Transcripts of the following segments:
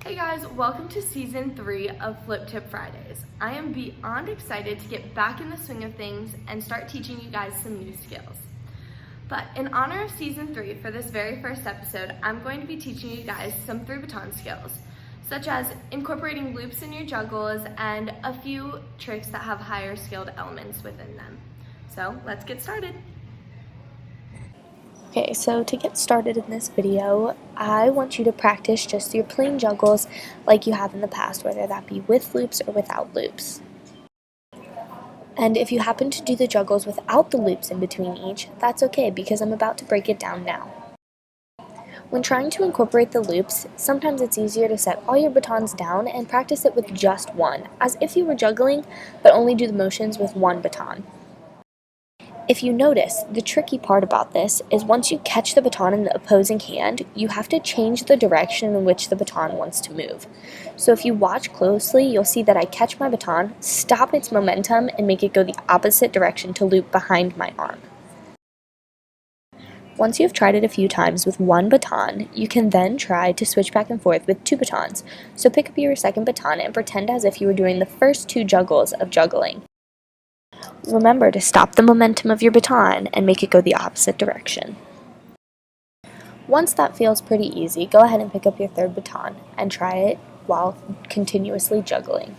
Hey guys, welcome to season 3 of Flip Tip Fridays. I am beyond excited to get back in the swing of things and start teaching you guys some new skills. But in honor of season 3, for this very first episode, I'm going to be teaching you guys some 3-baton skills, such as incorporating loops in your juggles and a few tricks that have higher skilled elements within them. So let's get started. Okay, so to get started in this video, I want you to practice just your plain juggles like you have in the past, whether that be with loops or without loops. And if you happen to do the juggles without the loops in between each, that's okay because I'm about to break it down now. When trying to incorporate the loops, sometimes it's easier to set all your batons down and practice it with just one, as if you were juggling, but only do the motions with one baton. If you notice, the tricky part about this is once you catch the baton in the opposing hand, you have to change the direction in which the baton wants to move. So if you watch closely, you'll see that I catch my baton, stop its momentum, and make it go the opposite direction to loop behind my arm. Once you've tried it a few times with one baton, you can then try to switch back and forth with 2 batons. So pick up your second baton and pretend as if you were doing the first 2 juggles of juggling. Remember to stop the momentum of your baton and make it go the opposite direction. Once that feels pretty easy, go ahead and pick up your third baton and try it while continuously juggling.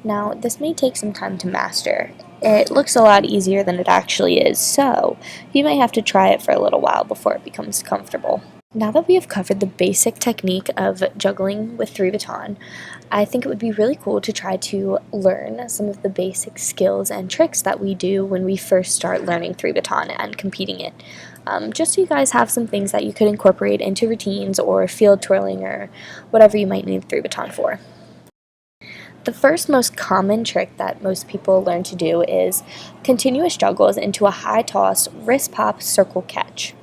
Now, this may take some time to master. It looks a lot easier than it actually is, so you may have to try it for a little while before it becomes comfortable. Now that we have covered the basic technique of juggling with 3-baton, I think it would be really cool to try to learn some of the basic skills and tricks that we do when we first start learning 3-baton and competing it. Just so you guys have some things that you could incorporate into routines or field twirling or whatever you might need 3-baton for. The first most common trick that most people learn to do is continuous juggles into a high toss wrist pop circle catch.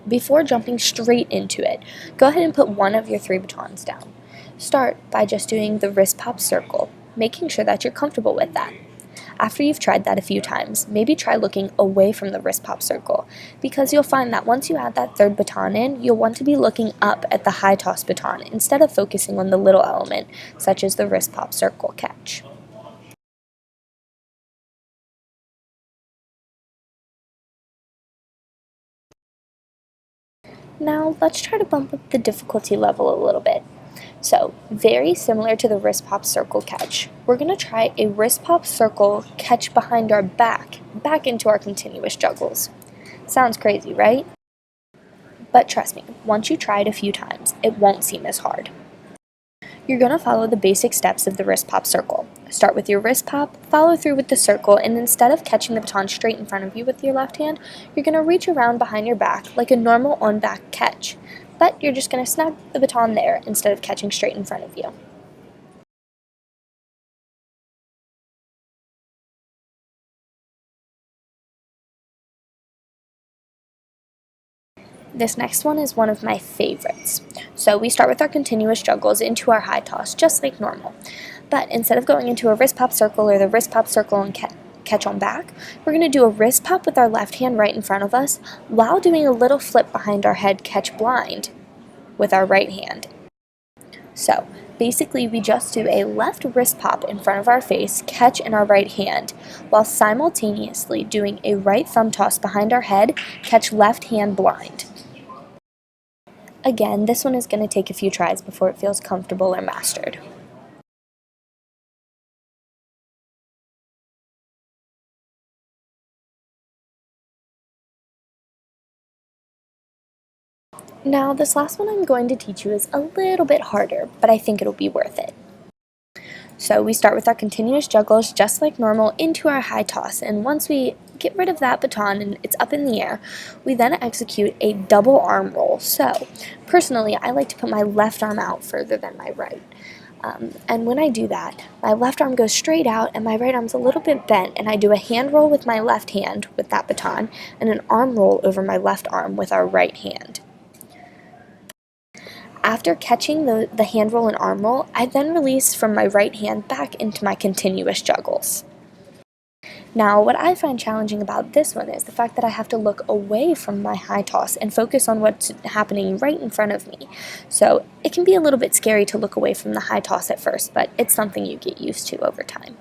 Before jumping straight into it, go ahead and put one of your 3 batons down. Start by just doing the wrist pop circle, making sure that you're comfortable with that. After you've tried that a few times, maybe try looking away from the wrist pop circle, because you'll find that once you add that 3rd baton in, you'll want to be looking up at the high toss baton instead of focusing on the little element, such as the wrist pop circle catch. Now, let's try to bump up the difficulty level a little bit. So, very similar to the wrist pop circle catch, we're going to try a wrist pop circle catch behind our back into our continuous juggles. Sounds crazy, right? But trust me, once you try it a few times, it won't seem as hard. You're going to follow the basic steps of the wrist pop circle. Start with your wrist pop, follow through with the circle, and instead of catching the baton straight in front of you with your left hand, you're going to reach around behind your back like a normal on-back catch. But you're just going to snap the baton there instead of catching straight in front of you. This next one is one of my favorites. So we start with our continuous juggles into our high toss, just like normal. But instead of going into a wrist pop circle or the wrist pop circle and catch on back, we're going to do a wrist pop with our left hand right in front of us while doing a little flip behind our head catch blind with our right hand. So basically we just do a left wrist pop in front of our face, catch in our right hand, while simultaneously doing a right thumb toss behind our head, catch left hand blind. Again, this one is going to take a few tries before it feels comfortable or mastered. Now, this last one I'm going to teach you is a little bit harder, but I think it'll be worth it. So we start with our continuous juggles just like normal into our high toss, and once we get rid of that baton and it's up in the air, we then execute a double arm roll. So personally, I like to put my left arm out further than my right. And when I do that, my left arm goes straight out and my right arm's a little bit bent, and I do a hand roll with my left hand with that baton and an arm roll over my left arm with our right hand. After catching the hand roll and arm roll, I then release from my right hand back into my continuous juggles. Now, what I find challenging about this one is the fact that I have to look away from my high toss and focus on what's happening right in front of me. So it can be a little bit scary to look away from the high toss at first, but it's something you get used to over time.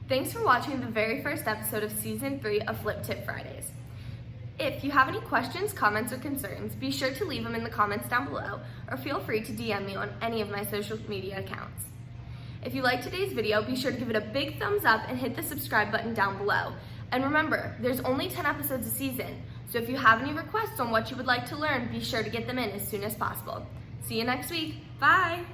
Thanks for watching the very first episode of Season 3 of Flip Tip Fridays. If you have any questions, comments, or concerns, be sure to leave them in the comments down below, or feel free to DM me on any of my social media accounts. If you liked today's video, be sure to give it a big thumbs up and hit the subscribe button down below. And remember, there's only 10 episodes a season, so if you have any requests on what you would like to learn, be sure to get them in as soon as possible. See you next week. Bye!